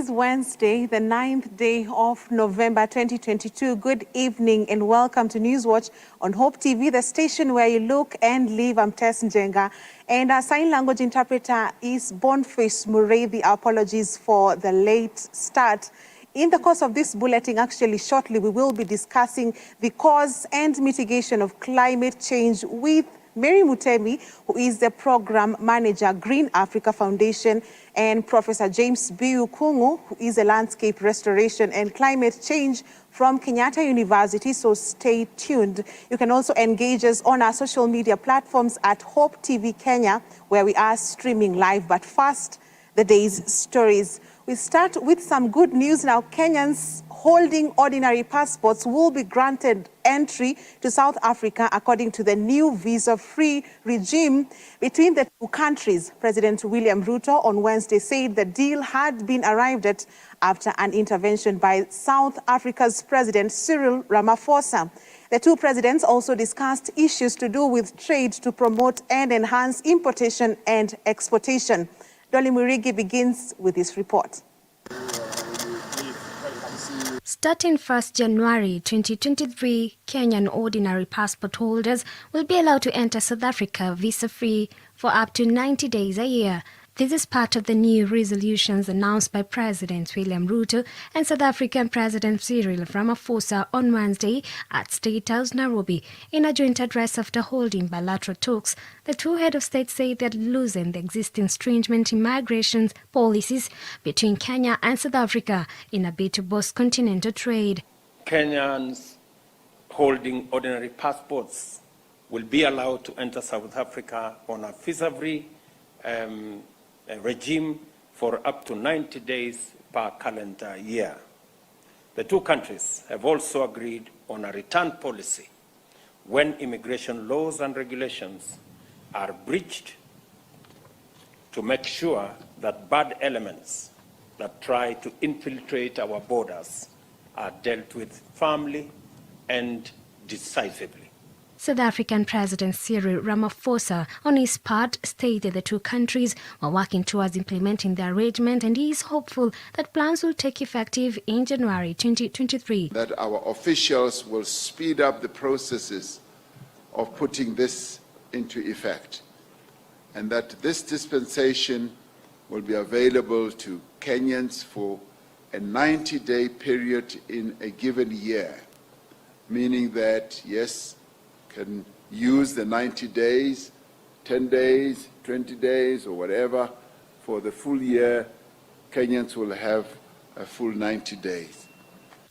is Wednesday, the 9th day of November 2022. Good evening and welcome to Newswatch on Hope TV, the station where you look and live. I'm Tess Njenga, and our sign language interpreter is Boniface Mureithi. Apologies for the late start. In the course of this bulletin, actually shortly, we will be discussing the cause and mitigation of climate change with Mary Mutemi, who is the program manager, Green Africa Foundation, and Professor James Biu Kungu, who is a landscape restoration and climate change from Kenyatta University. So stay tuned. You can also engage us on our social media platforms at Hope TV Kenya, where we are streaming live. But first, the day's stories. We start with some good news now. Kenyans holding ordinary passports will be granted entry to South Africa according to the new visa-free regime between the two countries. President William Ruto on Wednesday said the deal had been arrived at after an intervention by South Africa's President Cyril Ramaphosa. The two presidents also discussed issues to do with trade to promote and enhance importation and exportation. Dolly Murigi begins with this report. Starting 1st January 2023, Kenyan ordinary passport holders will be allowed to enter South Africa visa-free for up to 90 days a year. This is part of the new resolutions announced by President William Ruto and South African President Cyril Ramaphosa on Wednesday at State House, Nairobi. In a joint address after holding bilateral talks, the two heads of state said they had loosened the existing stringent immigration policies between Kenya and South Africa in a bid to boost continental trade. Kenyans holding ordinary passports will be allowed to enter South Africa on a visa-free regime for up to 90 days per calendar year. The two countries have also agreed on a return policy when immigration laws and regulations are breached to make sure that bad elements that try to infiltrate our borders are dealt with firmly and decisively. South African President Cyril Ramaphosa, on his part, stated the two countries were working towards implementing the arrangement, and he is hopeful that plans will take effective in January 2023. That our officials will speed up the processes of putting this into effect, and that this dispensation will be available to Kenyans for a 90-day period in a given year, meaning that, yes, can use the 90 days, 10 days, 20 days, or whatever. For the full year, Kenyans will have a full 90 days.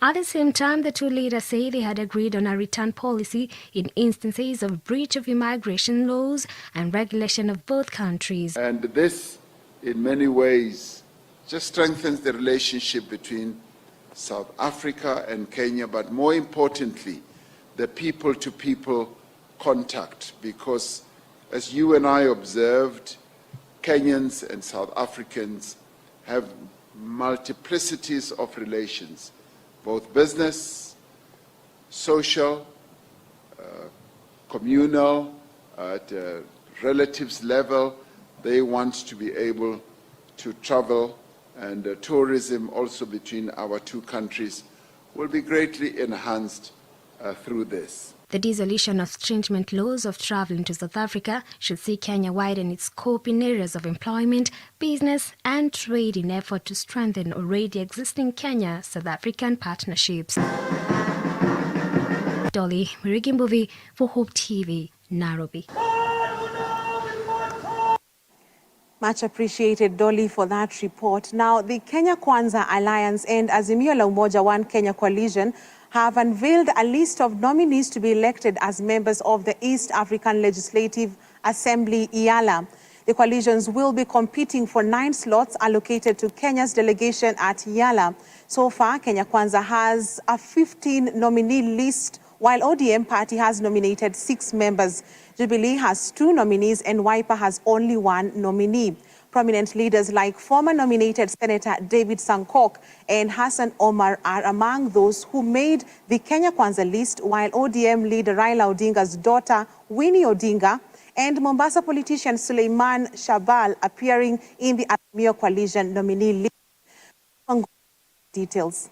At the same time, the two leaders say they had agreed on a return policy in instances of breach of immigration laws and regulation of both countries. And this, in many ways, just strengthens the relationship between South Africa and Kenya, but more importantly, the people-to-people contact, because as you and I observed, Kenyans and South Africans have multiplicities of relations, both business, social, communal, at relatives level. They want to be able to travel, and tourism also between our two countries will be greatly enhanced through this. The dissolution of stringent laws of traveling to South Africa should see Kenya widen its scope in areas of employment, business and trade in effort to strengthen already existing Kenya-South African partnerships. Dolly Murigi for Hope TV, Nairobi. Much appreciated, Dolly, for that report. Now, the Kenya Kwanza Alliance and Azimio la Umoja One Kenya Coalition have unveiled a list of nominees to be elected as members of the East African Legislative Assembly, EALA. The coalitions will be competing for 9 slots allocated to Kenya's delegation at EALA. So far, Kenya Kwanza has a 15 nominee list, while ODM party has nominated 6 members. Jubilee has 2 nominees and Wiper has only 1 nominee. Prominent leaders like former nominated Senator David Sankok and Hassan Omar are among those who made the Kenya Kwanza list, while ODM leader Raila Odinga's daughter Winnie Odinga and Mombasa politician Suleiman Shabal appearing in the Azimio Coalition nominee list. details.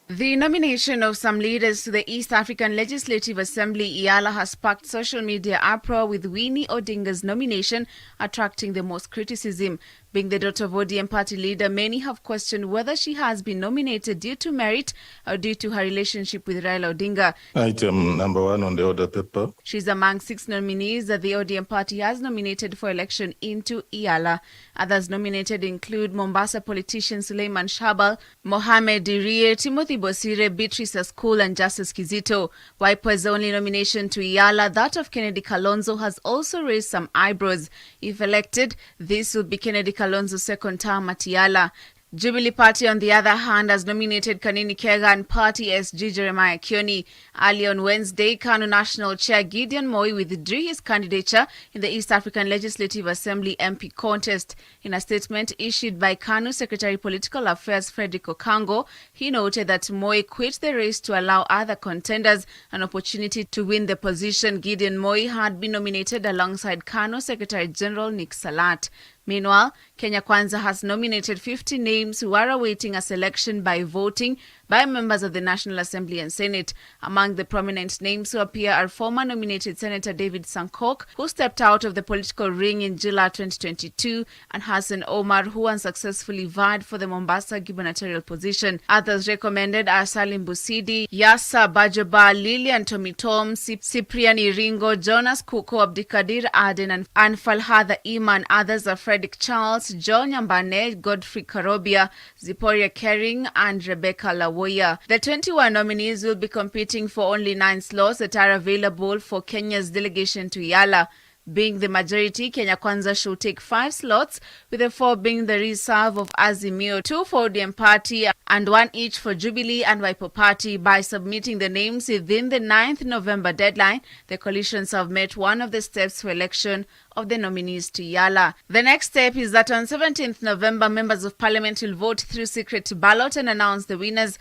The nomination of some leaders to the East African Legislative Assembly, EALA, has sparked social media uproar, with Winnie Odinga's nomination attracting the most criticism. Being the daughter of ODM party leader, many have questioned whether she has been nominated due to merit or due to her relationship with Raila Odinga. Item number 1 on the order paper. She's among 6 nominees that the ODM party has nominated for election into EALA. Others nominated include Mombasa politician Suleiman Shahbal, Mohamed Dirie, Timothy Bosire, Beatrice Askul and Justice Kizito. Wiper's only nomination to EALA, that of Kennedy Kalonzo, has also raised some eyebrows. If elected, this would be Kennedy Kalonzo's second term at EALA. Jubilee Party, on the other hand, has nominated Kanini Kega and Party SG Jeremiah Kioni. Early on Wednesday, KANU National Chair Gideon Moi withdrew his candidature in the East African Legislative Assembly MP contest. In a statement issued by KANU Secretary Political Affairs Frederick Okango, he noted that Moi quit the race to allow other contenders an opportunity to win the position. Gideon Moi had been nominated alongside KANU Secretary General Nick Salat. Meanwhile, Kenya Kwanza has nominated 50 names who are awaiting a selection by voting by members of the National Assembly and Senate. Among the prominent names who appear are former nominated Senator David Sankok, who stepped out of the political ring in July 2022, and Hassan Omar, who unsuccessfully vied for the Mombasa gubernatorial position. Others recommended are Salim Busidi, Yassa Bajoba, Lilian Tomitom, Cyprian Iringo, Jonas Kuko, Abdikadir Aden, and Falhada Iman. Others are Frederick Charles, John Nyambane, Godfrey Karobia, Zipporah Kering, and Rebecca Lawoya. The 21 nominees will be competing for only 9 slots that are available for Kenya's delegation to EALA. Being the majority, Kenya Kwanza should take 5 slots, with the 4 being the reserve of Azimio, 2 for ODM Party, and 1 each for Jubilee and Wiper Party. By submitting the names within the 9th November deadline, the coalitions have met one of the steps for election of the nominees to EALA. The next step is that on 17th November, members of parliament will vote through secret ballot and announce the winners.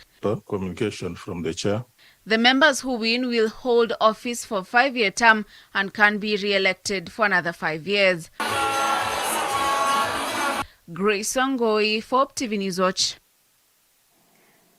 Communication from the chair. The members who win will hold office for a 5-year term and can be re-elected for another 5 years. Grace Wangoi for TV News Watch.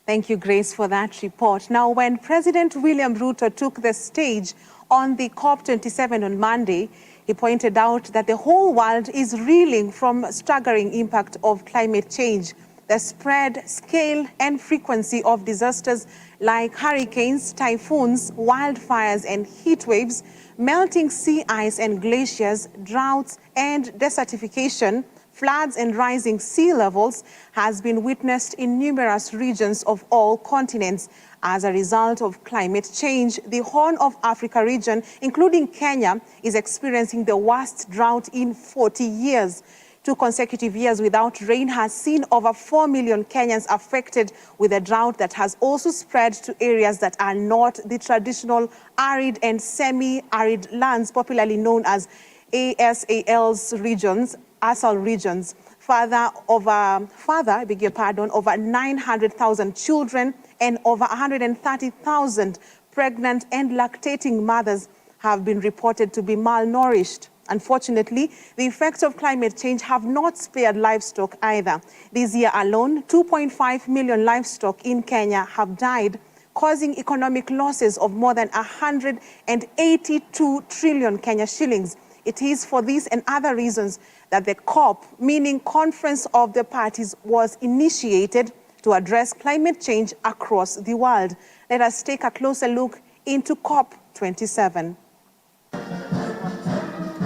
Thank you, Grace, for that report. Now, when President William Ruto took the stage on the COP27 on Monday, he pointed out that the whole world is reeling from staggering impact of climate change. The spread, scale, and frequency of disasters like hurricanes, typhoons, wildfires, and heat waves, melting sea ice and glaciers, droughts and desertification, floods and rising sea levels has been witnessed in numerous regions of all continents. As a result of climate change, the Horn of Africa region, including Kenya, is experiencing the worst drought in 40 years. 2 consecutive years without rain has seen over 4 million Kenyans affected with a drought that has also spread to areas that are not the traditional arid and semi-arid lands, popularly known as ASAL regions. Over 900,000 children and over 130,000 pregnant and lactating mothers have been reported to be malnourished. Unfortunately, the effects of climate change have not spared livestock either. This year alone, 2.5 million livestock in Kenya have died, causing economic losses of more than 182 trillion Kenya shillings. It is for these and other reasons that the COP, meaning Conference of the Parties, was initiated to address climate change across the world. Let us take a closer look into COP27.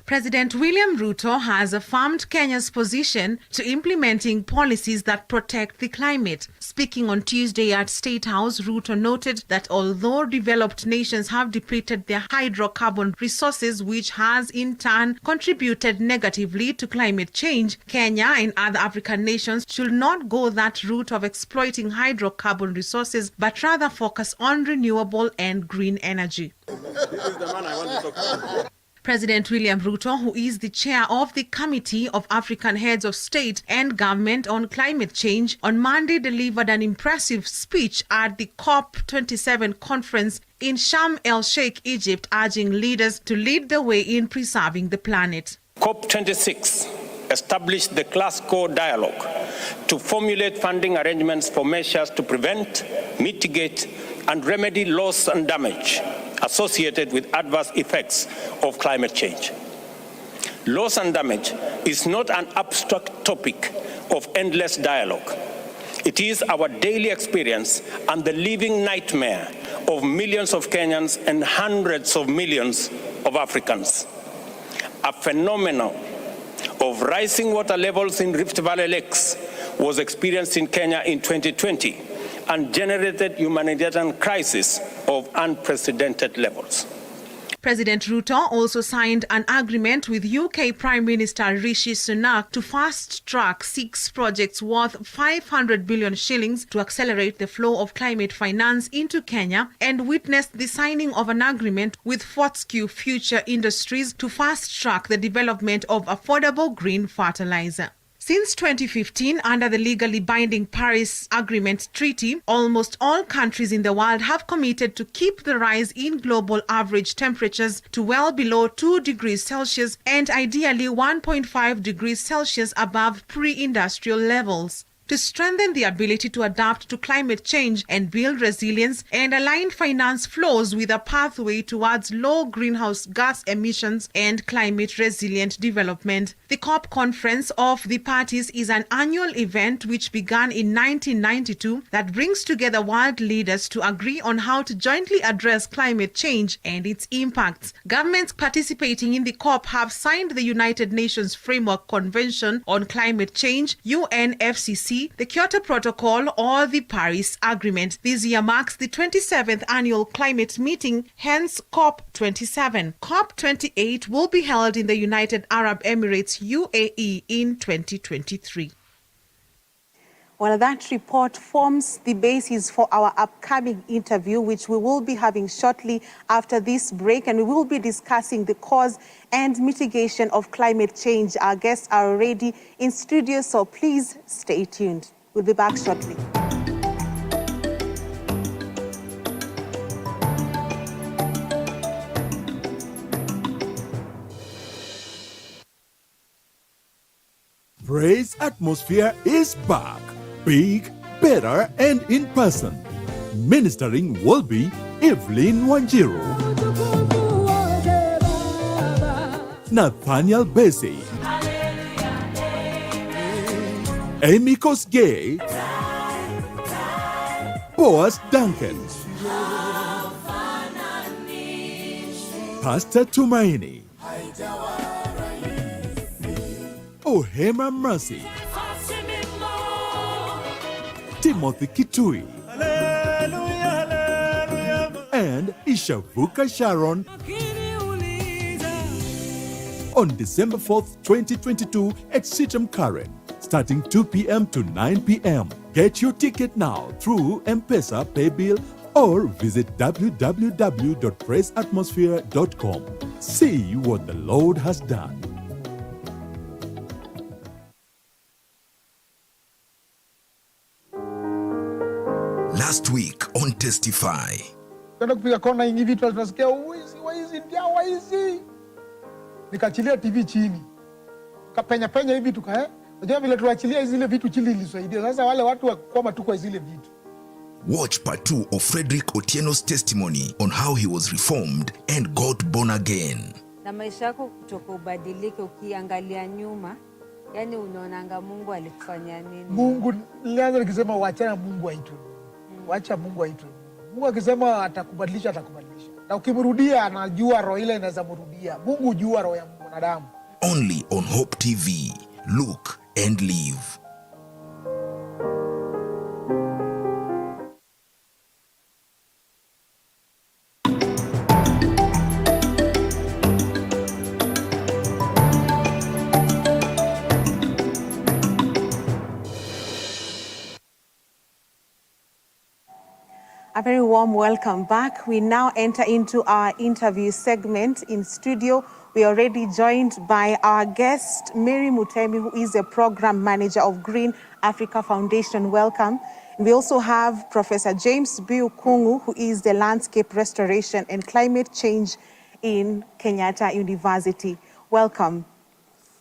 President William Ruto has affirmed Kenya's position to implementing policies that protect the climate. Speaking on Tuesday at State House, Ruto noted that although developed nations have depleted their hydrocarbon resources, which has in turn contributed negatively to climate change, Kenya and other African nations should not go that route of exploiting hydrocarbon resources, but rather focus on renewable and green energy. This is the man I want to talk to. President William Ruto, who is the chair of the Committee of African Heads of State and Government on Climate Change, on Monday delivered an impressive speech at the COP27 conference in Sharm el-Sheikh, Egypt, urging leaders to lead the way in preserving the planet. COP26 established the Glasgow Dialogue to formulate funding arrangements for measures to prevent, mitigate, and remedy loss and damage associated with adverse effects of climate change. Loss and damage is not an abstract topic of endless dialogue. It is our daily experience and the living nightmare of millions of Kenyans and hundreds of millions of Africans. A phenomenon of rising water levels in Rift Valley lakes was experienced in Kenya in 2020 and generated humanitarian crisis of unprecedented levels. President Ruto also signed an agreement with UK Prime Minister Rishi Sunak to fast-track 6 projects worth 500 billion shillings to accelerate the flow of climate finance into Kenya, and witnessed the signing of an agreement with Fortescue Future Industries to fast-track the development of affordable green fertilizer. Since 2015, under the legally binding Paris Agreement Treaty, almost all countries in the world have committed to keep the rise in global average temperatures to well below 2 degrees Celsius and ideally 1.5 degrees Celsius above pre-industrial levels. To strengthen the ability to adapt to climate change and build resilience and align finance flows with a pathway towards low greenhouse gas emissions and climate resilient development. The COP Conference of the Parties is an annual event which began in 1992 that brings together world leaders to agree on how to jointly address climate change and its impacts. Governments participating in the COP have signed the United Nations Framework Convention on Climate Change, UNFCCC, the Kyoto Protocol, or the Paris Agreement. This year marks the 27th annual climate meeting, hence COP27. COP28 will be held in the United Arab Emirates, UAE, in 2023. Well, that report forms the basis for our upcoming interview, which we will be having shortly after this break, and we will be discussing the cause and mitigation of climate change. Our guests are already in studio, so please stay tuned. We'll be back shortly. Praise Atmosphere is back. Big, better, and in person. Ministering will be Evelyn Wanjiru, Nathaniel Bessie, Amy Kosgei, Boaz Duncan, Pastor Tumaini, Ohema Mercy, Timothy Kitui, and Ishavuka Sharon on December 4th, 2022 at Sitam Karen, starting 2 p.m. to 9 p.m. Get your ticket now through M-Pesa, Paybill, or visit www.praiseatmosphere.com. See what the Lord has done. Last week on Testify. Kwenda kupiga kona hivi vitu tunasikia waizi ndio waizi. Nikaachilia TV chini. Kapenya hivi tukae. Unajua vile tuachilia zile vitu chini ilisaidia. Sasa wale watu wakoma tu kwa zile vitu. Watch part 2 of Frederick Otieno's testimony on how he was reformed and got born again. Na maisha yako kutoka ubadilike ukiangalia nyuma, yani unaonanga Mungu alikufanyia nini? Mungu nilianza nikisema waachana Mungu aitwe. Wacha Mungu aitwe. Mungu akisema atakubadilisha atakubadilisha. Na ukimrudia anajua roho ile inaweza mrudia. Mungu hujua roho ya mwanadamu. Only on Hope TV. Look and live. A very warm welcome back. We now enter into our interview segment. In studio, we are already joined by our guest, Mary Mutemi, who is the program manager of Green Africa Foundation. Welcome. And we also have Professor James Biu Kungu, who is the landscape restoration and climate change in Kenyatta University. Welcome.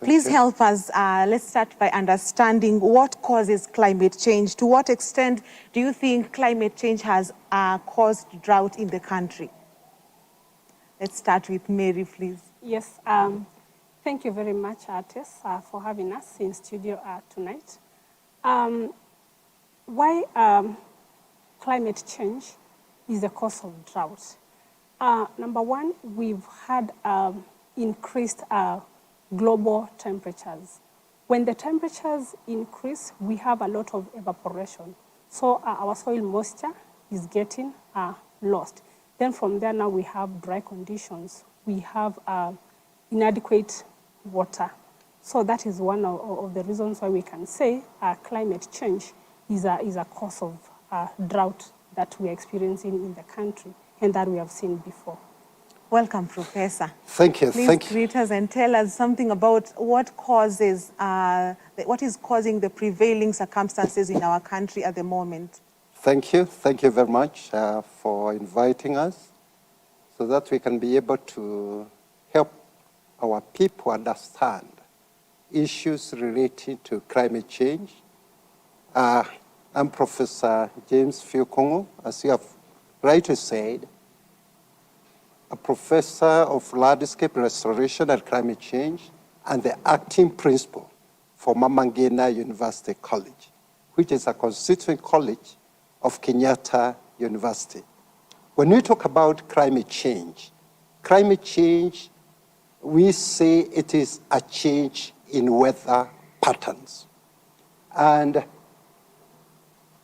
Please help us. Let's start by understanding what causes climate change. To what extent do you think climate change has caused drought in the country? Let's start with Mary, please. Yes, thank you very much, Tess, for having us in studio tonight. Why climate change is the cause of drought? Number one, we've had increased global temperatures. When the temperatures increase, we have a lot of evaporation. So our soil moisture is getting lost. Then from there now we have dry conditions. We have inadequate water. So that is one of the reasons why we can say climate change is a cause of drought that we are experiencing in the country and that we have seen before. Welcome, Professor. Thank you. Please greet us and tell us something about what is causing the prevailing circumstances in our country at the moment. Thank you. Thank you very much for inviting us so that we can be able to help our people understand issues related to climate change. I'm Professor James Fiukongo, as you have rightly said, a professor of landscape restoration and climate change and the acting principal for Mama Ngina University College, which is a constituent college of Kenyatta University. When we talk about climate change, we say it is a change in weather patterns. And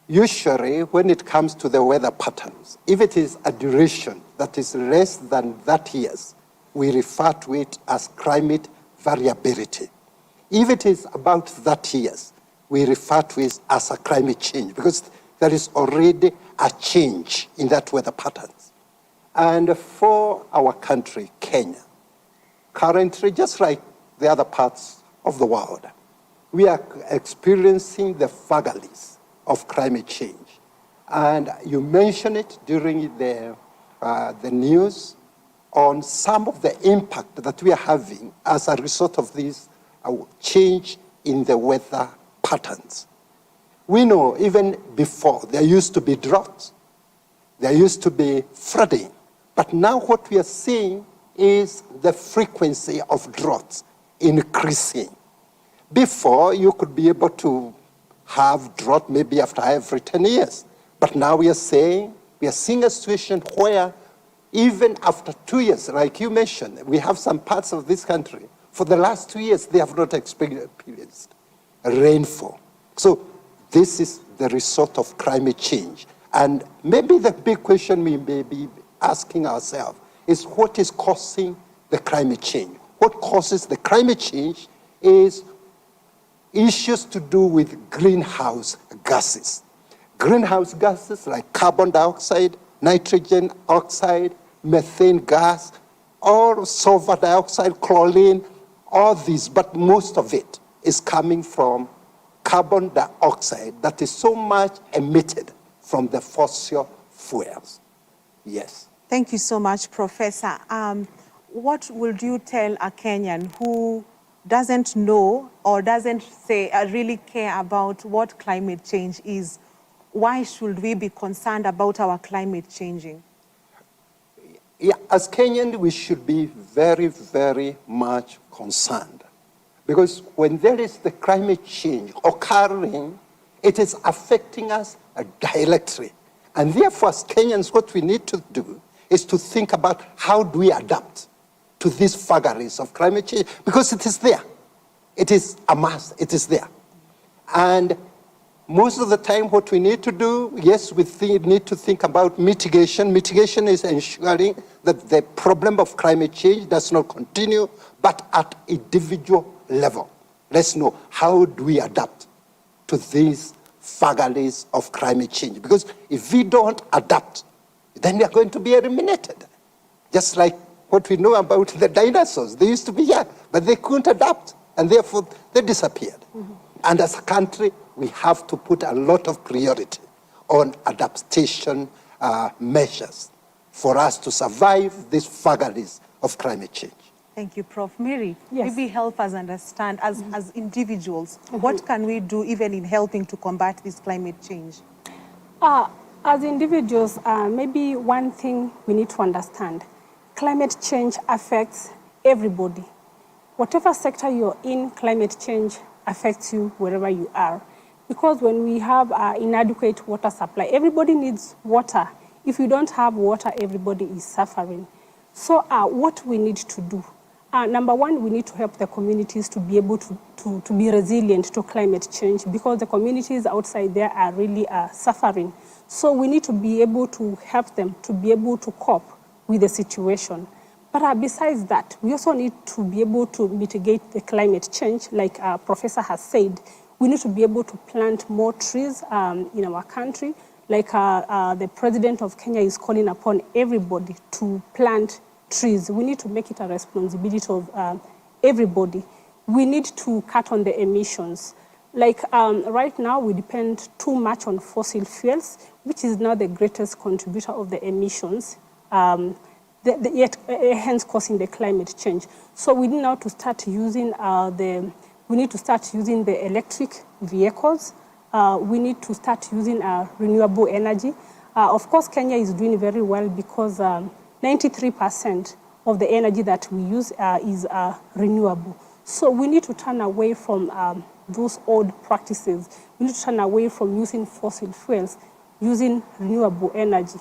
usually, when it comes to the weather patterns, if it is a duration that is less than 30 years, we refer to it as climate variability. If it is about 30 years, we refer to it as a climate change because there is already a change in that weather patterns. And for our country, Kenya, currently, just like the other parts of the world, we are experiencing the vagaries of climate change. And you mentioned it during the news on some of the impact that we are having as a result of this change in the weather patterns. We know even before there used to be droughts, there used to be flooding, but now what we are seeing is the frequency of droughts increasing. Before, you could be able to have drought maybe after every 10 years. But now we are seeing a situation where even after 2 years, like you mentioned, we have some parts of this country, for the last 2 years, they have not experienced rainfall. So this is the result of climate change. And maybe the big question we may be asking ourselves is what is causing the climate change? What causes the climate change is issues to do with greenhouse gases. Greenhouse gases like carbon dioxide, nitrogen oxide, methane gas, or sulfur dioxide, chlorine, all these, but most of it is coming from carbon dioxide that is so much emitted from the fossil fuels. Yes. Thank you so much, Professor. What would you tell a Kenyan who doesn't know or doesn't really care about what climate change is? Why should we be concerned about our climate changing? Yeah, as Kenyans, we should be very, very much concerned. Because when there is the climate change occurring, it is affecting us directly. And therefore, as Kenyans, what we need to do is to think about how do we adapt to these vagaries of climate change, because it is there. It is a must, it is there. And most of the time what we need to do, yes, we need to think about mitigation. Mitigation is ensuring that the problem of climate change does not continue, but at individual level. Let's know how do we adapt to these vagaries of climate change. Because if we don't adapt, then we are going to be eliminated. Just like what we know about the dinosaurs. They used to be here, but they couldn't adapt, and therefore they disappeared. Mm-hmm. And as a country, we have to put a lot of priority on adaptation measures for us to survive these vagaries of climate change. Thank you, Prof. Mary, Yes. maybe help us understand, as individuals, what can we do even in helping to combat this climate change? As individuals, maybe one thing we need to understand, climate change affects everybody. Whatever sector you're in, climate change affects you wherever you are. Because when we have inadequate water supply, everybody needs water. If you don't have water, everybody is suffering. So what we need to do, number one, we need to help the communities to be able to be resilient to climate change, because the communities outside there are really suffering. So we need to be able to help them to be able to cope with the situation. But besides that, we also need to be able to mitigate the climate change, like Professor has said. We need to be able to plant more trees in our country. Like the President of Kenya is calling upon everybody to plant trees. We need to make it a responsibility of everybody. We need to cut on the emissions. Like right now, we depend too much on fossil fuels, which is now the greatest contributor of the emissions, yet hence causing the climate change. So we need now to start using we need to start using the electric vehicles. We need to start using renewable energy. Of course, Kenya is doing very well because 93% of the energy that we use is renewable. So we need to turn away from those old practices. We need to turn away from using fossil fuels, using renewable energy.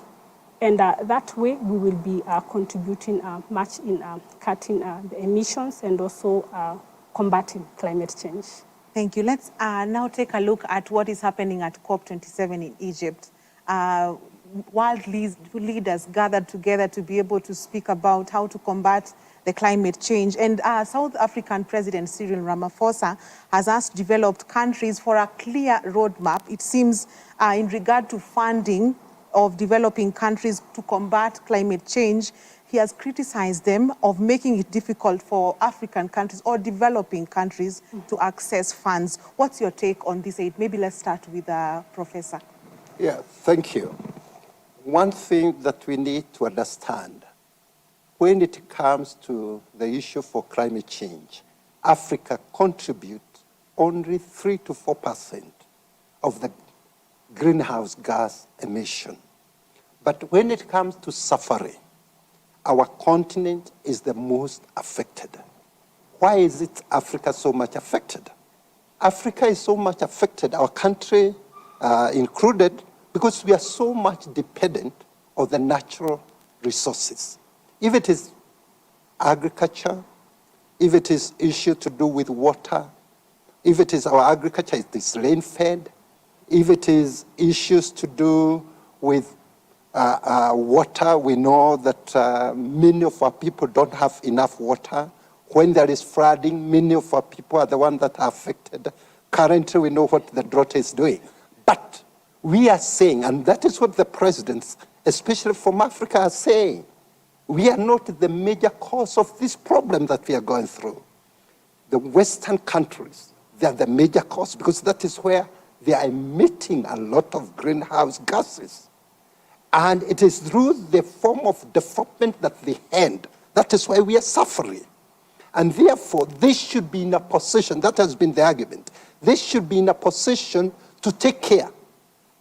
And that way, we will be contributing much in cutting the emissions and also combating climate change. Thank you. Let's now take a look at what is happening at COP27 in Egypt. World leaders gathered together to be able to speak about how to combat the climate change. And South African President Cyril Ramaphosa has asked developed countries for a clear roadmap, it seems, in regard to funding of developing countries to combat climate change. He has criticized them of making it difficult for African countries or developing countries to access funds. What's your take on this aid? Maybe let's start with Professor. Yeah, thank you. One thing that we need to understand, when it comes to the issue for climate change, Africa contributes only 3 to 4% of the greenhouse gas emission. But when it comes to suffering, our continent is the most affected. Why is it Africa so much affected? Africa is so much affected, our country included, because we are so much dependent on the natural resources. If it is agriculture, if it is issue to do with water, if it is our agriculture, it is rain-fed, if it is issues to do with water, we know that many of our people don't have enough water. When there is flooding, many of our people are the ones that are affected. Currently, we know what the drought is doing. But we are saying, and that is what the presidents, especially from Africa, are saying, we are not the major cause of this problem that we are going through. The Western countries, they are the major cause because that is where they are emitting a lot of greenhouse gases. And it is through the form of development that they end. That is why we are suffering. And therefore, they should be in a position, that has been the argument, they should be in a position to take care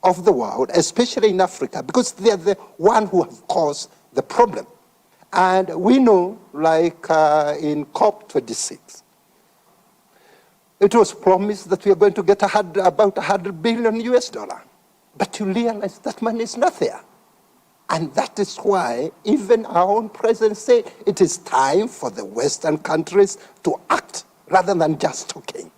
of the world, especially in Africa, because they are the one who have caused the problem. And we know, like in COP26, it was promised that we are going to get about $100 billion US. But you realize that money is not there. And that is why even our own president said it is time for the Western countries to act rather than just talking.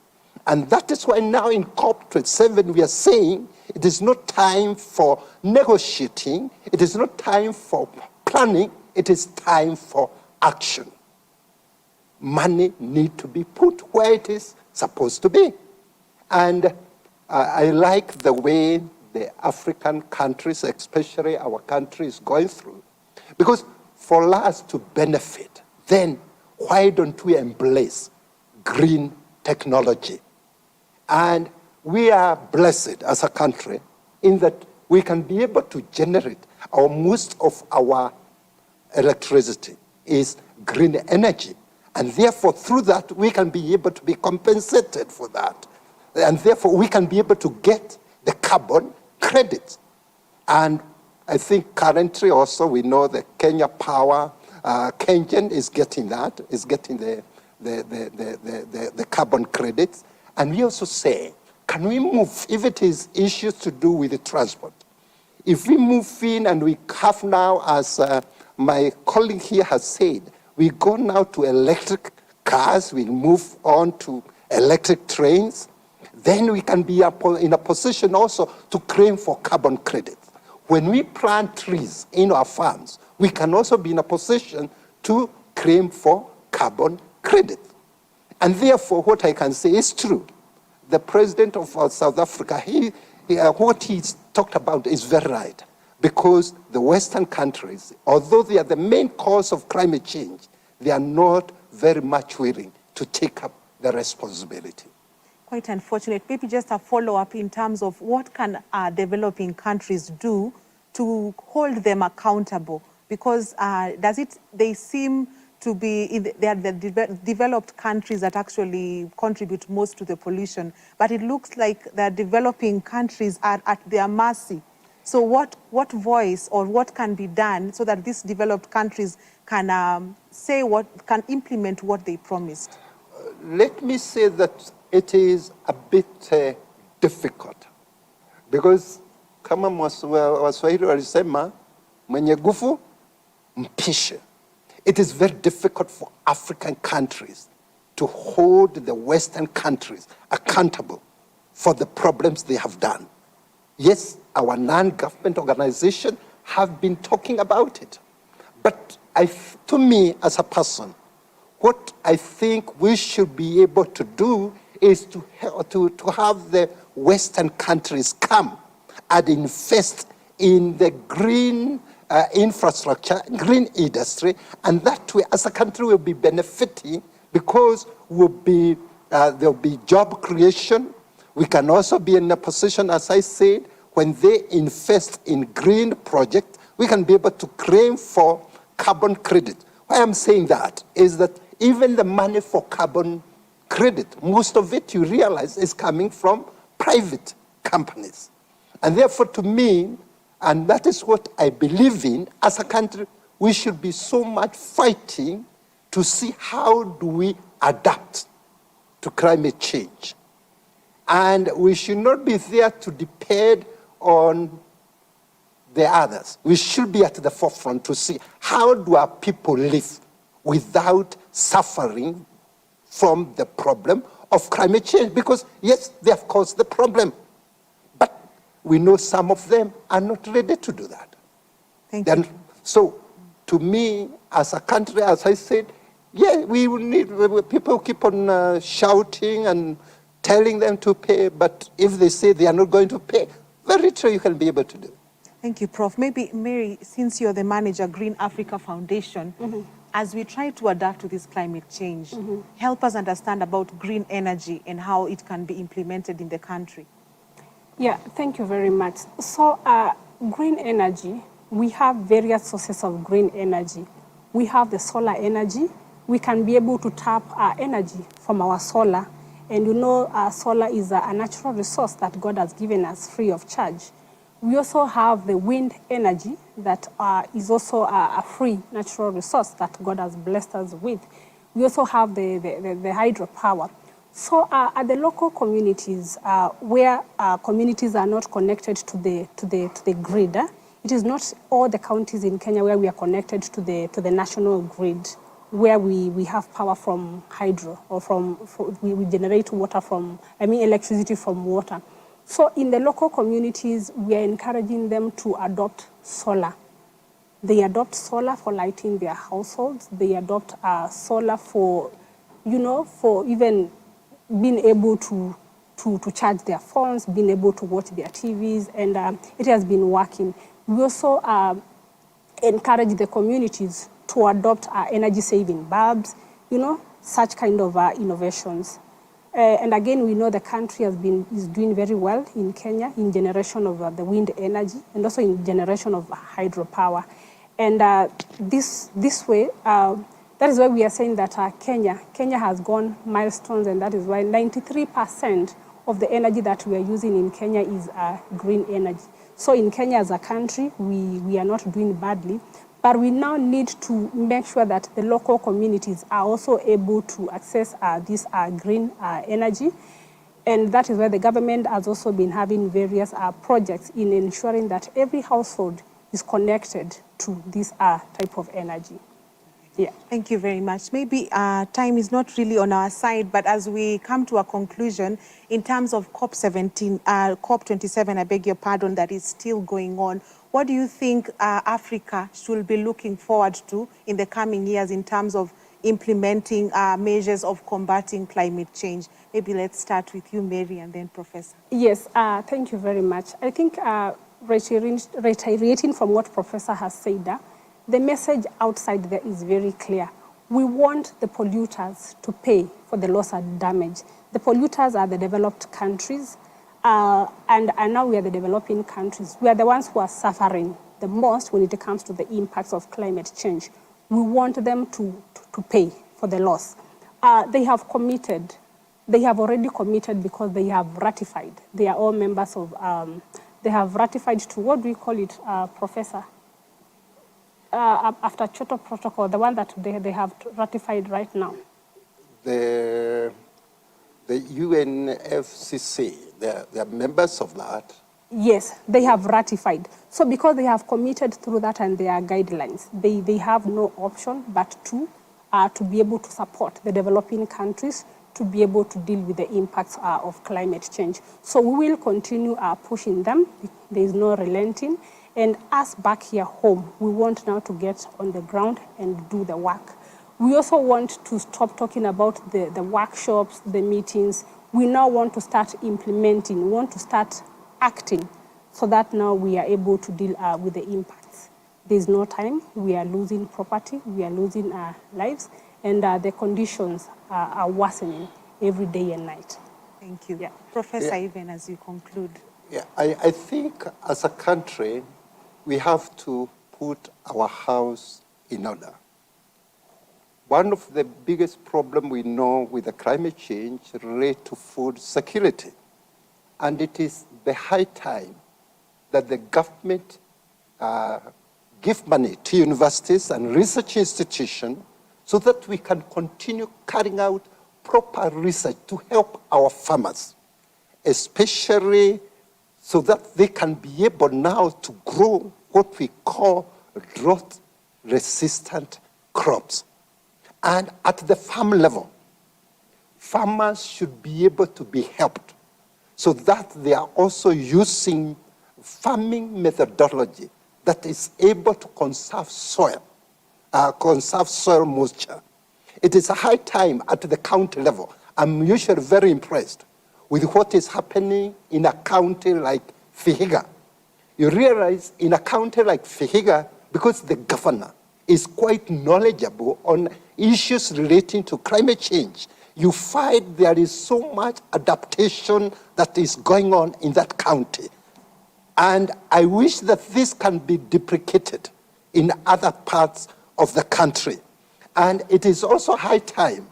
And that is why now in COP27 we are saying it is not time for negotiating, it is not time for planning, it is time for action. Money needs to be put where it is supposed to be. And I like the way the African countries, especially our country, is going through. Because for us to benefit, then why don't we embrace green technology? And we are blessed as a country in that we can be able to generate most of our electricity is green energy. And therefore, through that, we can be able to be compensated for that. And therefore, we can be able to get the carbon credits. And I think currently also we know that Kenya Power, Kengen is getting that, is getting the carbon credits. And we also say, can we move, if it is issues to do with the transport, if we move in and we have now, as my colleague here has said, we go now to electric cars, we move on to electric trains, then we can be in a position also to claim for carbon credits. When we plant trees in our farms, we can also be in a position to claim for carbon credits. And therefore, what I can say is true. The president of South Africa, what he's talked about is very right, because the Western countries, although they are the main cause of climate change, they are not very much willing to take up the responsibility. Quite unfortunate. Maybe just a follow-up in terms of what can developing countries do to hold them accountable? Because they seem to be, they are the developed countries that actually contribute most to the pollution, but it looks like the developing countries are at their mercy. So what voice or what can be done so that these developed countries can can implement what they promised? Let me say that it is a bit difficult, because kama Waswahili walisema mwenye nguvu mpishe. It is very difficult for African countries to hold the Western countries accountable for the problems they have done. Yes, our non-government organizations have been talking about it. But to me, as a person, what I think we should be able to do is to have the Western countries come and invest in the green infrastructure, green industry, and that way, as a country, we'll be benefiting because there'll be job creation. We can also be in a position, as I said, when they invest in green projects, we can be able to claim for carbon credit. Why I'm saying that is that even the money for carbon credit, most of it, you realize, is coming from private companies. And therefore, to me, and that is what I believe in, as a country, we should be so much fighting to see how do we adapt to climate change. And we should not be there to depend on the others. We should be at the forefront to see how do our people live without suffering from the problem of climate change. Because yes, they have caused the problem, but we know some of them are not ready to do that. Thank you. So to me, as a country, as I said, yeah, we will need, people keep on shouting and telling them to pay, but if they say they are not going to pay, very little you can be able to do. Thank you, Prof. Maybe, Mary, since you're the manager, Green Africa Foundation, as we try to adapt to this climate change, help us understand about green energy and how it can be implemented in the country. Yeah, thank you very much. So green energy, we have various sources of green energy. We have the solar energy. We can be able to tap our energy from our solar. And you know, solar is a natural resource that God has given us free of charge. We also have the wind energy that is also a free natural resource that God has blessed us with. We also have the hydropower. So at the local communities, where communities are not connected to the grid, it is not all the counties in Kenya where we are connected to the national grid, where we have power from hydro, or we generate water electricity from water. So in the local communities, we are encouraging them to adopt solar. They adopt solar for lighting their households. They adopt solar for even being able to charge their phones, being able to watch their TVs, and it has been working. We also encourage the communities to adopt energy-saving bulbs, such kind of innovations. And again, we know the country is doing very well in Kenya in generation of the wind energy and also in generation of hydropower. And this way, That is why we are saying that Kenya has gone milestones, and that is why 93% of the energy that we are using in Kenya is green energy. So in Kenya as a country, we are not doing badly, but we now need to make sure that the local communities are also able to access this green energy. And that is where the government has also been having various projects in ensuring that every household is connected to this type of energy. Yeah. Thank you very much. Maybe time is not really on our side, but as we come to a conclusion in terms of COP27, I beg your pardon, that is still going on, what do you think Africa should be looking forward to in the coming years in terms of implementing measures of combating climate change? Maybe let's start with you, Mary, and then Professor. Yes, thank you very much. I think reiterating from what Professor has said, the message outside there is very clear. We want the polluters to pay for the loss and damage. The polluters are the developed countries, and now we are the developing countries. We are the ones who are suffering the most when it comes to the impacts of climate change. We want them to pay for the loss. They have committed. They have already committed because they have ratified. They are all members of, they have ratified to, what do we call it, Professor? After Kyoto Protocol, the one that they have ratified right now. The UNFCCC, they are members of that. Yes, they have ratified. So because they have committed through that and their guidelines, they have no option but to be able to support the developing countries to be able to deal with the impacts of climate change. So we will continue pushing them. There is no relenting. And us back here home, we want now to get on the ground and do the work. We also want to stop talking about the workshops, the meetings. We now want to start implementing, we want to start acting so that now we are able to deal with the impacts. There's no time. We are losing property, we are losing our lives, and the conditions are worsening every day and night. Thank you. Yeah. Professor, even as you conclude. Yeah, I think as a country, we have to put our house in order. One of the biggest problems we know with the climate change relates to food security. And it is the high time that the government give money to universities and research institutions so that we can continue carrying out proper research to help our farmers, especially so that they can be able now to grow what we call drought-resistant crops. And at the farm level, farmers should be able to be helped so that they are also using farming methodology that is able to conserve soil moisture. It is a high time at the county level. I'm usually very impressed with what is happening in a county like Vihiga. You realize in a county like Vihiga, because the governor is quite knowledgeable on issues relating to climate change, you find there is so much adaptation that is going on in that county. And I wish that this can be duplicated in other parts of the country. And it is also high time.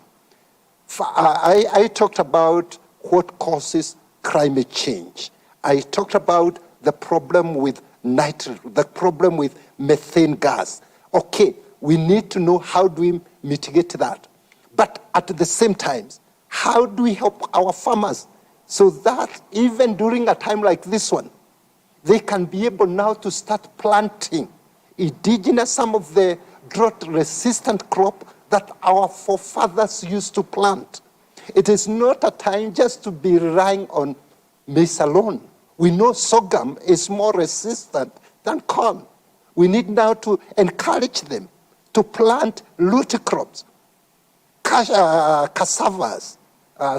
I talked about what causes climate change. I talked about the problem with nitrogen, the problem with methane gas. Okay, we need to know how do we mitigate that. But at the same time, how do we help our farmers so that even during a time like this one, they can be able now to start planting indigenous, some of the drought-resistant crop that our forefathers used to plant. It is not a time just to be relying on maize alone. We know sorghum is more resistant than corn. We need now to encourage them to plant root crops, cassavas,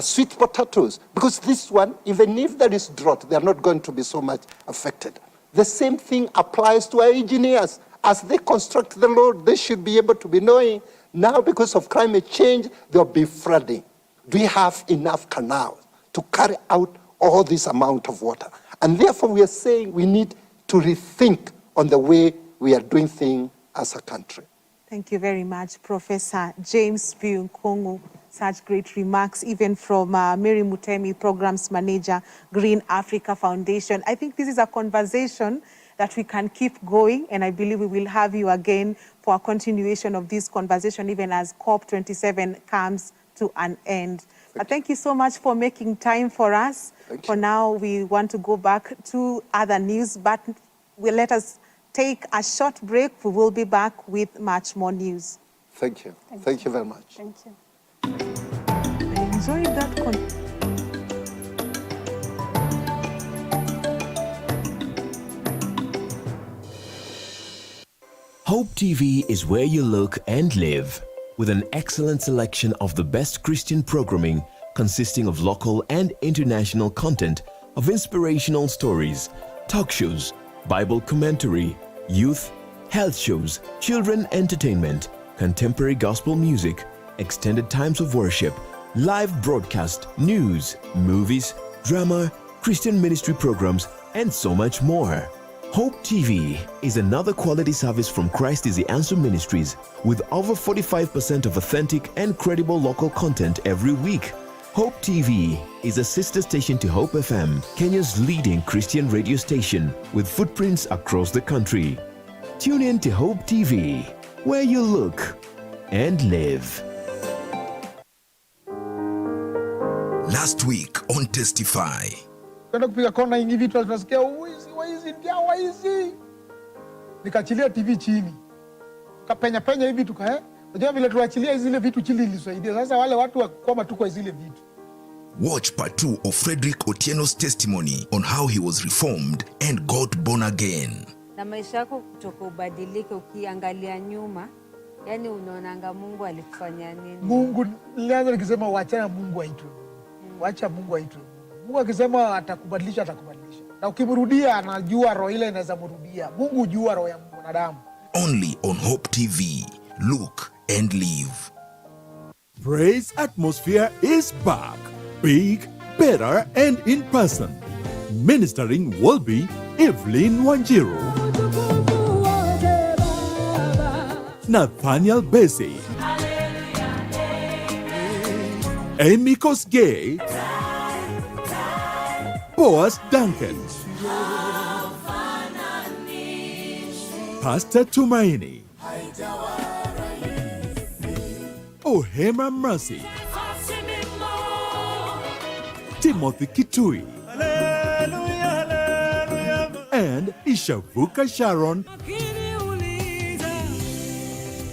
sweet potatoes, because this one, even if there is drought, they are not going to be so much affected. The same thing applies to our engineers. As they construct the road, they should be able to be knowing now because of climate change, there will be flooding. Do we have enough canals to carry out all this amount of water? And therefore, we are saying we need to rethink on the way we are doing things as a country. Thank you very much, Professor James Nkongu. Such great remarks, even from Mary Mutemi, Programs Manager, Green Africa Foundation. I think this is a conversation that we can keep going, and I believe we will have you again for a continuation of this conversation, even as COP27 comes to an end. Thank you so much for making time for us. For now, we want to go back to other news, but let us take a short break. We will be back with much more news. Thank you. Thank you very much. Thank you. I enjoyed that. Hope TV is where you look and live, with an excellent selection of the best Christian programming consisting of local and international content, of inspirational stories, talk shows, Bible commentary, youth, health shows, children entertainment, contemporary gospel music, extended times of worship, live broadcast, news, movies, drama, Christian ministry programs, and so much more. Hope TV is another quality service from Christ is the Answer Ministries, with over 45% of authentic and credible local content every week. Hope TV is a sister station to Hope FM, Kenya's leading Christian radio station, with footprints across the country. Tune in to Hope TV, where you look and live. Last week on Testify. Kwenda kupiga kona hivi vitu tunasikia waizi ndia waizi. Nikaachilia TV chini. Kapenya penya hivi unajua vile tuachilia zile vitu chini ilisaidia. Sasa wale watu wakoma tu kwa zile vitu. Watch part 2 of Frederick Otieno's testimony on how he was reformed and got born again. Na maisha yako kutoka ubadilike ukiangalia nyuma, yani unaonanga Mungu alikufanya nini? Mungu nilianza nikisema wacha Mungu aitwe. Wacha Mungu aitwe. Mungu akisema atakubadilisha atakubadilisha. Na ukimrudia anajua roho ile inaweza mrudia. Mungu hujua roho ya mwanadamu. Only on Hope TV. Look and live. Praise Atmosphere is back. Big, better, and in person. Ministering will be Evelyn Wanjiru, Nathaniel Bessie, Amy Kosgei, Boaz Duncan, Pastor Tumaini, Ohema Mercy, Timothy Kitui, and Ishavuka Sharon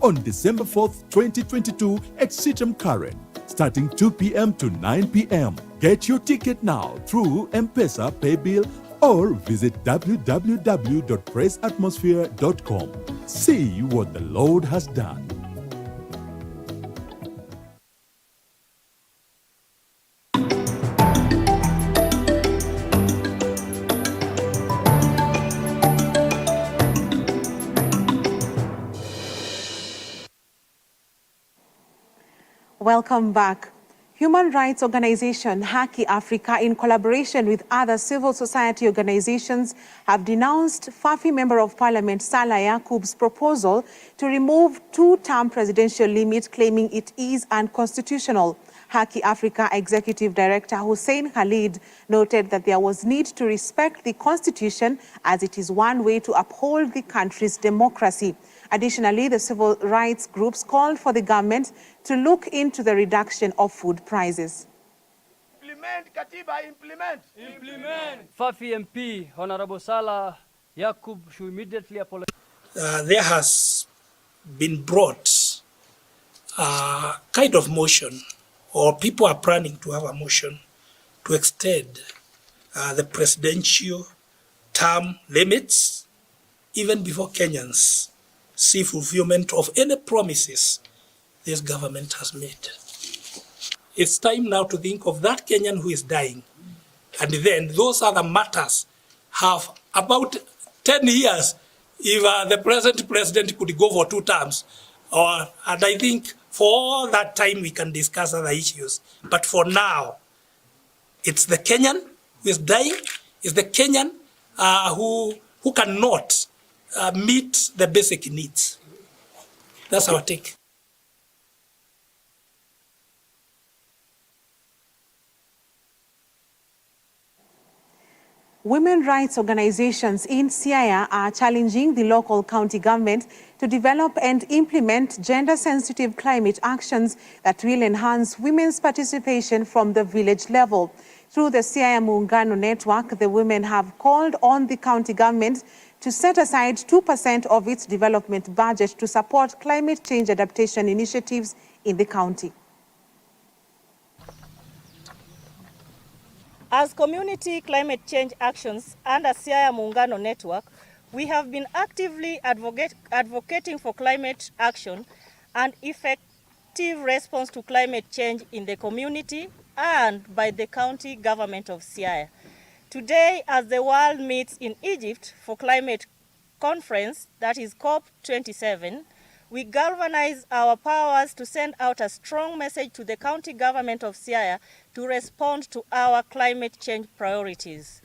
on December 4th, 2022 at Sitam Karen, starting 2 p.m. to 9 p.m. Get your ticket now through M-Pesa, Paybill, or visit www.praiseatmosphere.com. See what the Lord has done. Welcome back. Human rights organization Haki Africa, in collaboration with other civil society organizations, have denounced Fafi Member of Parliament Salah Yakub's proposal to remove two-term presidential limit, claiming it is unconstitutional. Haki Africa Executive Director Hussein Khalid noted that there was need to respect the constitution, as it is one way to uphold the country's democracy. Additionally, the civil rights groups called for the government to look into the reduction of food prices. Implement Katiba, implement. Fafi MP, Honorable Salah Yakub should immediately apologize. There has been brought a kind of motion, or people are planning to have a motion to extend the presidential term limits even before Kenyans see fulfillment of any promises this government has made. It's time now to think of that Kenyan who is dying. And then those other matters have about 10 years if the present president could go for 2 terms. And I think for all that time we can discuss other issues. But for now, it's the Kenyan who is dying, it's the Kenyan who cannot meet the basic needs. That's our take. Women rights organizations in Siaya are challenging the local county government to develop and implement gender-sensitive climate actions that will enhance women's participation from the village level. Through the Siaya Muungano network, the women have called on the county government to set aside 2% of its development budget to support climate change adaptation initiatives in the county. As community climate change actions under Siaya Muungano network, we have been actively advocating for climate action and effective response to climate change in the community and by the county government of Siaya. Today, as the world meets in Egypt for climate conference, that is COP27, we galvanize our powers to send out a strong message to the county government of Siaya to respond to our climate change priorities.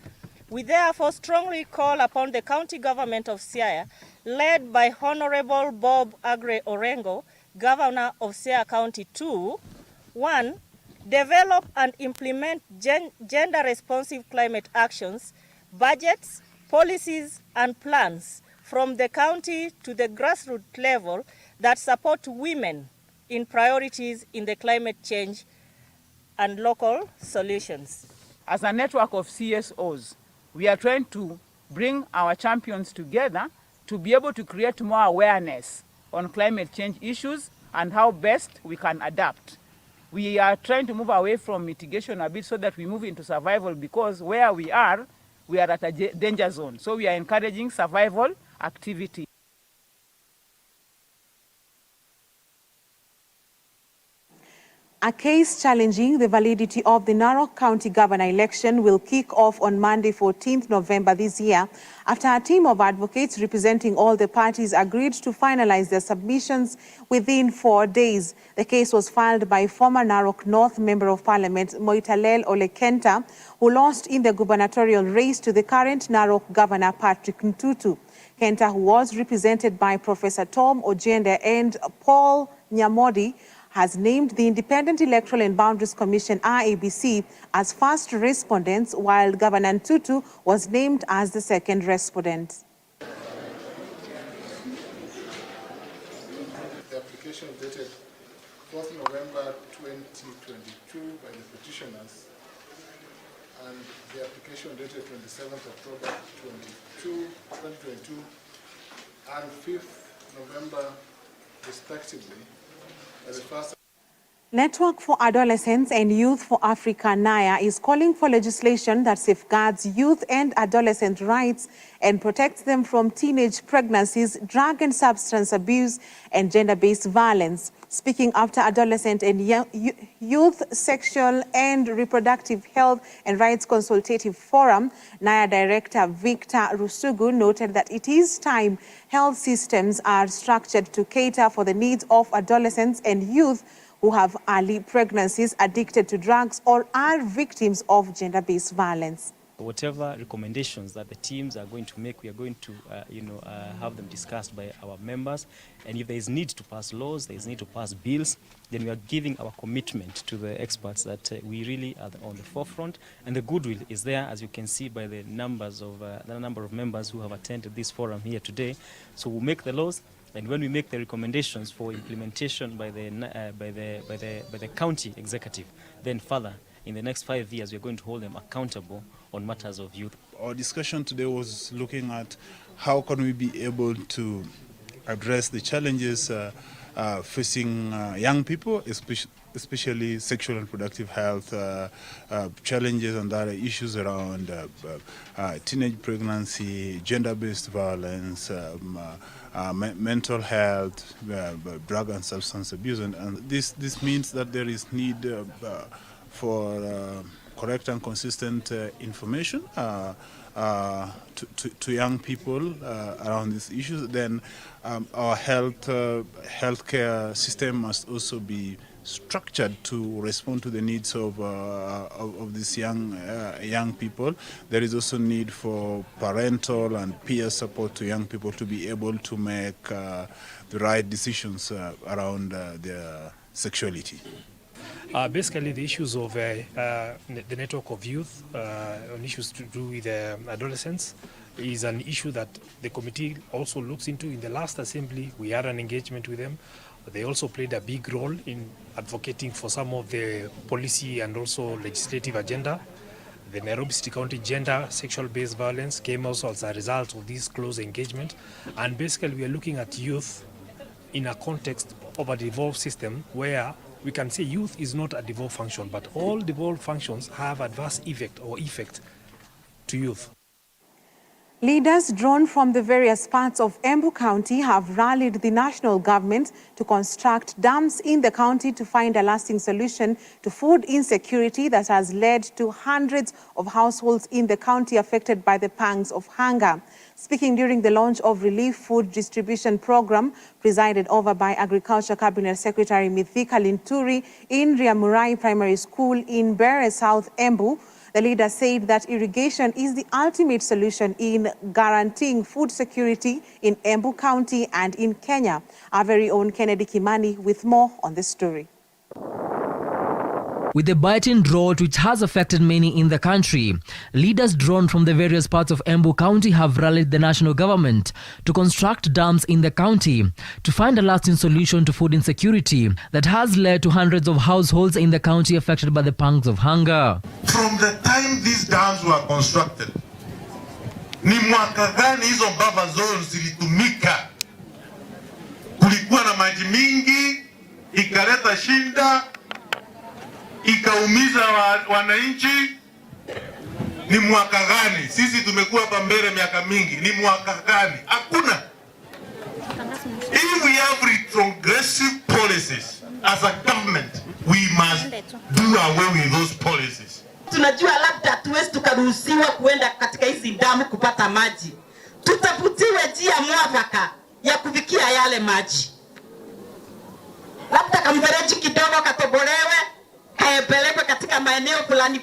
We therefore strongly call upon the county government of Siaya, led by Honorable Bob Agre Orengo, Governor of Siaya County, to 1. Develop and implement gender-responsive climate actions, budgets, policies, and plans from the county to the grassroots level that support women in priorities in the climate change and local solutions. As a network of CSOs, we are trying to bring our champions together to be able to create more awareness on climate change issues and how best we can adapt. We are trying to move away from mitigation a bit so that we move into survival, because where we are at a danger zone. So we are encouraging survival activity. A case challenging the validity of the Narok County Governor election will kick off on Monday, 14th November this year, after a team of advocates representing all the parties agreed to finalize their submissions within 4 days. The case was filed by former Narok North Member of Parliament Moitalel Ole Kenta, who lost in the gubernatorial race to the current Narok Governor Patrick Ntutu. Kenta, who was represented by Professor Tom Ojende and Paul Nyamodi, has named the Independent Electoral and Boundaries Commission, IEBC, as first respondents, while Governor Ntutu was named as the second respondent. The application dated 4th November 2022 by the petitioners, and the application dated 27th October 2022 and 5th November respectively. Network for Adolescents and Youth for Africa, NAYA, is calling for legislation that safeguards youth and adolescent rights and protects them from teenage pregnancies, drug and substance abuse, and gender-based violence. Speaking after Adolescent and Youth Sexual and Reproductive Health and Rights Consultative Forum, NAYA Director Victor Rusugu noted that it is time health systems are structured to cater for the needs of adolescents and youth who have early pregnancies, addicted to drugs, or are victims of gender-based violence. Whatever recommendations that the teams are going to make, we are going to have them discussed by our members. And if there is need to pass laws, there is need to pass bills, then we are giving our commitment to the experts that we really are on the forefront. And the goodwill is there, as you can see by the numbers of the number of members who have attended this forum here today. So we'll make the laws. And when we make the recommendations for implementation by the county executive, then further, in the next 5 years, we're going to hold them accountable on matters of youth. Our discussion today was looking at how can we be able to address the challenges facing young people, especially sexual and reproductive health challenges and other issues around teenage pregnancy, gender-based violence, mental health, drug and substance abuse, and this means that there is need for correct and consistent information to young people around these issues. Then our healthcare system must also be structured to respond to the needs of these young people. There is also need for parental and peer support to young people to be able to make the right decisions around their sexuality. Basically, the issues of the network of youth on issues to do with adolescents is an issue that the committee also looks into. In the last assembly, we had an engagement with them. They also played a big role in advocating for some of the policy and also legislative agenda. The Nairobi City County gender sexual-based violence came also as a result of this close engagement. And basically, we are looking at youth in a context of a devolved system where we can say youth is not a devolved function, but all devolved functions have adverse effect to youth. Leaders drawn from the various parts of Embu County have rallied the national government to construct dams in the county to find a lasting solution to food insecurity that has led to hundreds of households in the county affected by the pangs of hunger. Speaking during the launch of Relief Food Distribution Program, presided over by Agriculture Cabinet Secretary Mithika Linturi in Riamurai Primary School in Bere South, Embu, the leader said that irrigation is the ultimate solution in guaranteeing food security in Embu County and in Kenya. Our very own Kennedy Kimani with more on this story. With the biting drought which has affected many in the country, leaders drawn from the various parts of Embu County have rallied the national government to construct dams in the county to find a lasting solution to food insecurity that has led to hundreds of households in the county affected by the pangs of hunger. From the time these dams were constructed, ni mwaka gani hizo buffer zones zilitumika? Kulikuwa na maji mingi, ikaleta shinda, ikaumiza wananchi. Ni mwaka gani? Sisi tumekuwa hapa mbele miaka mingi. Ni mwaka gani? Hakuna. If we have retrogressive policies as a government, we must do away with those policies. Tunajua labda hatuwezi tukaruhusiwa kuenda katika hizi damu kupata maji. Tutafutiwe njia mwafaka ya kufikia yale maji. Labda kamfereji kidogo katobolewe, kaepelekwe katika maeneo fulani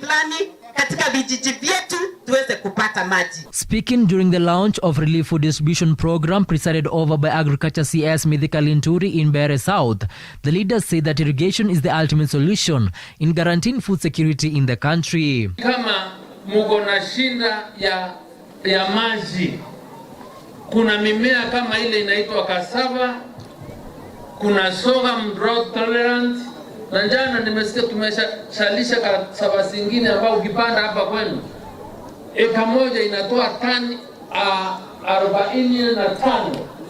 katika vijiji vyetu tuweze kupata maji. Speaking during the launch of Relief Food Distribution Program presided over by Agriculture CS Mithika Linturi in Bere South, the leaders say that irrigation is the ultimate solution in guaranteeing food security in the country. Kama muko na shinda ya maji, kuna mimea kama ile inaitwa cassava, kuna sorghum drought tolerant, na jana nimesikia tumeshalisha cassava zingine ambao ukipanda hapa kwenu eka moja inatoa tani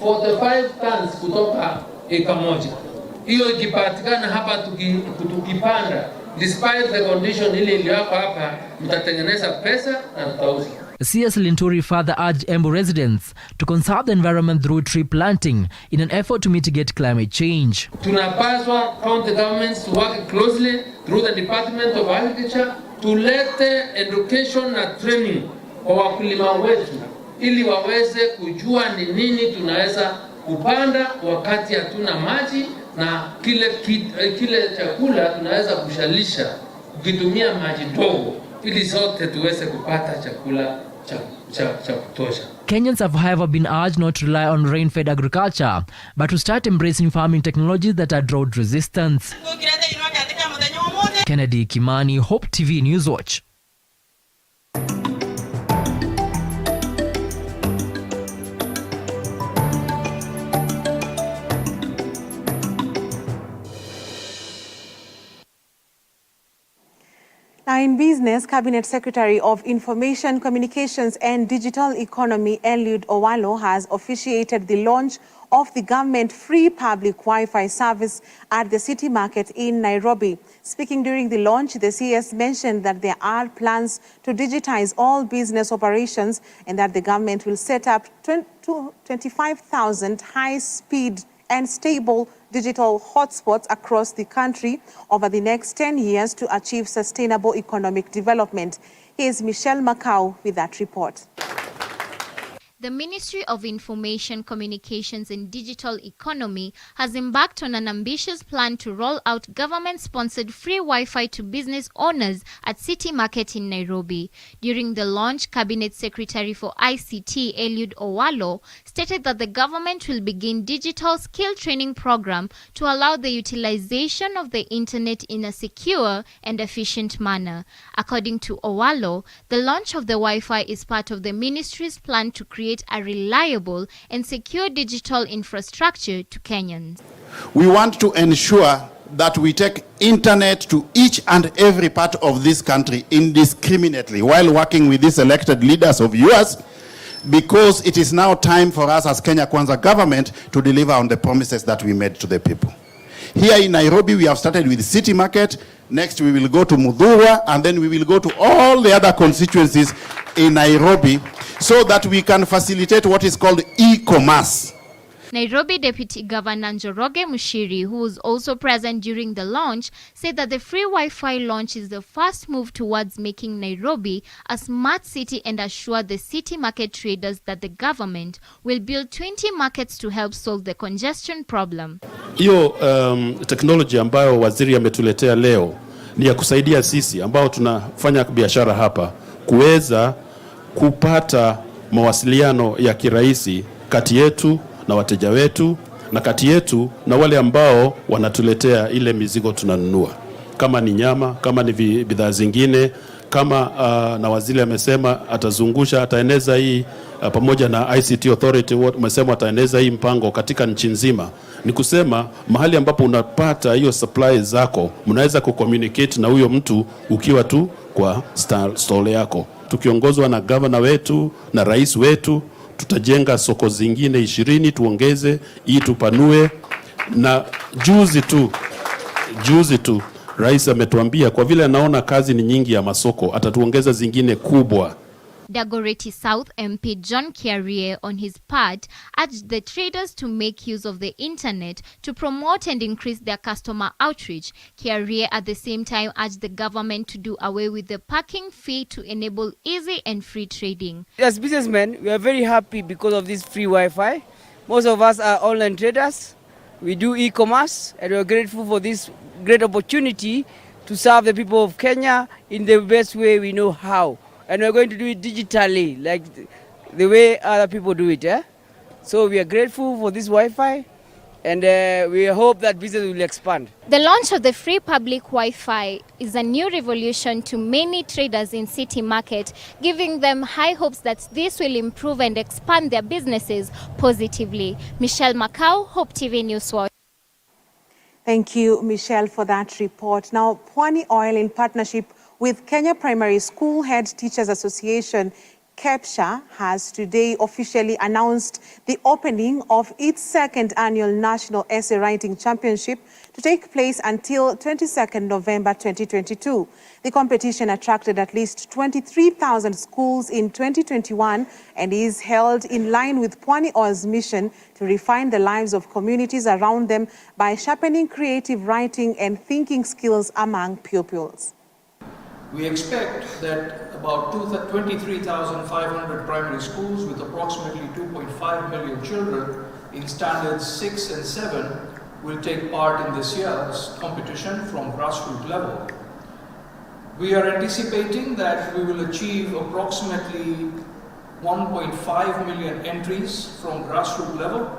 45 tons kutoka eka moja. Hiyo ikipatikana hapa tukipanda, despite the condition ile iliyoko hapa, mtatengeneza pesa na tutauza. CS Linturi further urged Embu residents to conserve the environment through tree planting in an effort to mitigate climate change. Tunapaswa county governments to work closely through the Department of Agriculture tulete education na training kwa wakulima wetu ili waweze kujua ni nini tunaweza kupanda wakati hatuna maji, na kile chakula tunaweza kushalisha kutumia maji dogo ili sote tuweze kupata chakula cha kutosha. Kenyans have however been urged not to rely on rain-fed agriculture, but to start embracing farming technologies that are drought resistant. Kennedy Kimani, Hope TV News Watch. Now in business, Cabinet Secretary of Information, Communications and Digital Economy, Eliud Owalo, has officiated the launch of the government-free public Wi-Fi service at the City Market in Nairobi. Speaking during the launch, the CS mentioned that there are plans to digitize all business operations and that the government will set up 25,000 high-speed and stable digital hotspots across the country over the next 10 years to achieve sustainable economic development. Here's Michelle Macau with that report. The Ministry of Information, Communications and Digital Economy has embarked on an ambitious plan to roll out government-sponsored free Wi-Fi to business owners at City Market in Nairobi. During the launch, Cabinet Secretary for ICT, Eliud Owalo, stated that the government will begin digital skill training program to allow the utilization of the internet in a secure and efficient manner. According to Owalo, the launch of the Wi-Fi is part of the ministry's plan to create a reliable and secure digital infrastructure to Kenyans. We want to ensure that we take internet to each and every part of this country indiscriminately while working with these elected leaders of yours, because it is now time for us as Kenya Kwanza government to deliver on the promises that we made to the people. Here in Nairobi, we have started with City Market. Next, we will go to Mudhurwa, and then we will go to all the other constituencies in Nairobi so that we can facilitate what is called e-commerce. Nairobi Deputy Governor Njoroge Mushiri, who was also present during the launch, said that the free Wi-Fi launch is the first move towards making Nairobi a smart city and assure the City Market traders that the government will build 20 markets to help solve the congestion problem. Hiyo technology ambayo waziri ametuletea leo ni ya kusaidia sisi ambao tunafanya biashara hapa kuweza kupata mawasiliano ya kirahisi kati yetu na wateja wetu na kati yetu na wale ambao wanatuletea ile mizigo tunanunua, kama ni nyama, kama ni bidhaa zingine, kama na waziri amesema atazungusha, ataeneza hii pamoja na ICT Authority, wamesema ataeneza hii mpango katika nchi nzima. Ni kusema mahali ambapo unapata hiyo supply zako, mnaweza kucommunicate na huyo mtu ukiwa tu kwa stall yako. Tukiongozwa na governor wetu na rais wetu, tutajenga soko zingine 20, tuongeze hii, tupanue. Na juzi tu rais ametuambia kwa vile anaona kazi ni nyingi ya masoko, atatuongeza zingine kubwa. Dagoretti South MP John Kiarie, on his part, urged the traders to make use of the internet to promote and increase their customer outreach. Kiarie at the same time urged the government to do away with the parking fee to enable easy and free trading. As businessmen, we are very happy because of this free Wi-Fi. Most of us are online traders. We do e-commerce, and we are grateful for this great opportunity to serve the people of Kenya in the best way we know how. And we're going to do it digitally, like the way other people do it. So we are grateful for this Wi-Fi, and we hope that business will expand. The launch of the free public Wi-Fi is a new revolution to many traders in City Market, giving them high hopes that this will improve and expand their businesses positively. Michelle Macau, Hope TV News Watch. Thank you, Michelle, for that report. Now, Pwani Oil, in partnership with Kenya Primary School Head Teachers Association, KEPSHA, has today officially announced the opening of its second annual National Essay Writing Championship to take place until 22nd November 2022. The competition attracted at least 23,000 schools in 2021 and is held in line with Pwani Oil's mission to refine the lives of communities around them by sharpening creative writing and thinking skills among pupils. We expect that about 23,500 primary schools with approximately 2.5 million children in standards 6 and 7 will take part in this year's competition from grassroots level. We are anticipating that we will achieve approximately 1.5 million entries from grassroots level,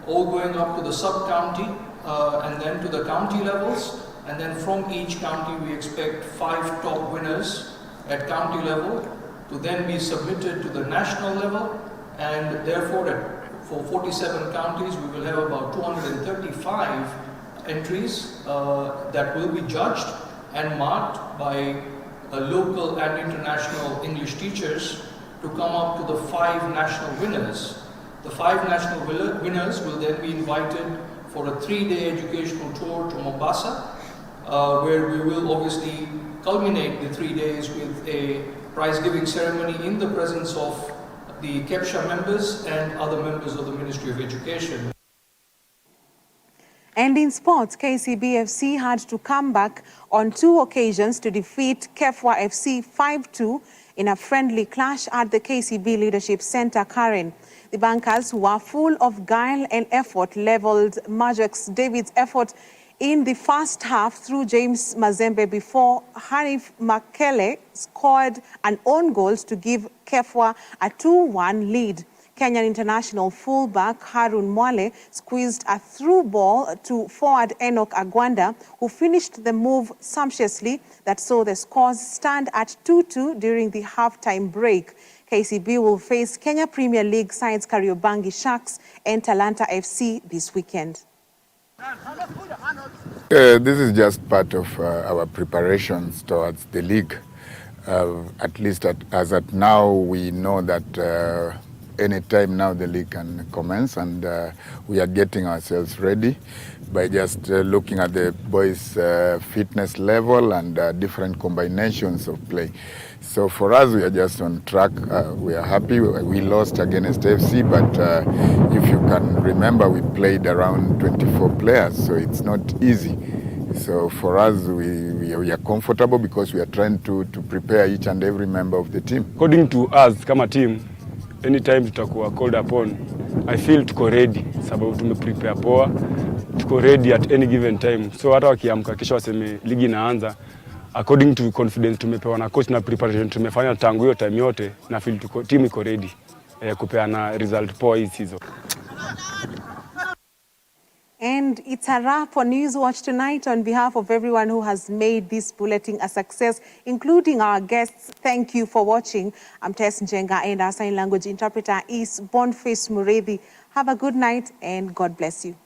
all going up to the sub-county and then to the county levels. And then from each county, we expect 5 top winners at county level to then be submitted to the national level. And therefore, for 47 counties, we will have about 235 entries that will be judged and marked by local and international English teachers to come up to the 5 national winners. The 5 national winners will then be invited for a 3-day educational tour to Mombasa, where we will obviously culminate the 3 days with a prize-giving ceremony in the presence of the KEPSHA members and other members of the Ministry of Education. And in sports, KCB FC had to come back on 2 occasions to defeat Kefwa FC 5-2 in a friendly clash at the KCB Leadership Center, Karen. The bankers, who were full of guile and effort, leveled Majox David's effort in the first half through James Mazembe before Hanif Makele scored an own goal to give Kefwa a 2-1 lead. Kenyan international fullback Harun Mwale squeezed a through ball to forward Enoch Agwanda, who finished the move sumptuously that saw the scores stand at 2-2 during the halftime break. KCB will face Kenya Premier League sides Kariobangi Sharks and Talanta FC this weekend. This is just part of our preparations towards the league. At least as at now, we know that any time now the league can commence, and we are getting ourselves ready by just looking at the boys' fitness level and different combinations of play. So for us, we are just on track. We are happy. We lost against FC, but if you can remember, we played around 24 players, so it's not easy. So for us, we are comfortable because we are trying to prepare each and every member of the team. According to us, kama team, anytime tutakuwa called upon, I feel tuko ready, sababu tumeprepare poa, tuko ready at any given time. So hata wakiamka kesho waseme ligi inaanza, according to confidence tumepewa na coach na preparation tumefanya tangu hiyo time yote, na feel tuko team iko ready kupeana result poa hii season. And it's a wrap for Newswatch tonight. On behalf of everyone who has made this bulletin a success, including our guests, thank you for watching. I'm Tess Njenga, and our sign language interpreter is Boniface Mureithi. Have a good night and God bless you.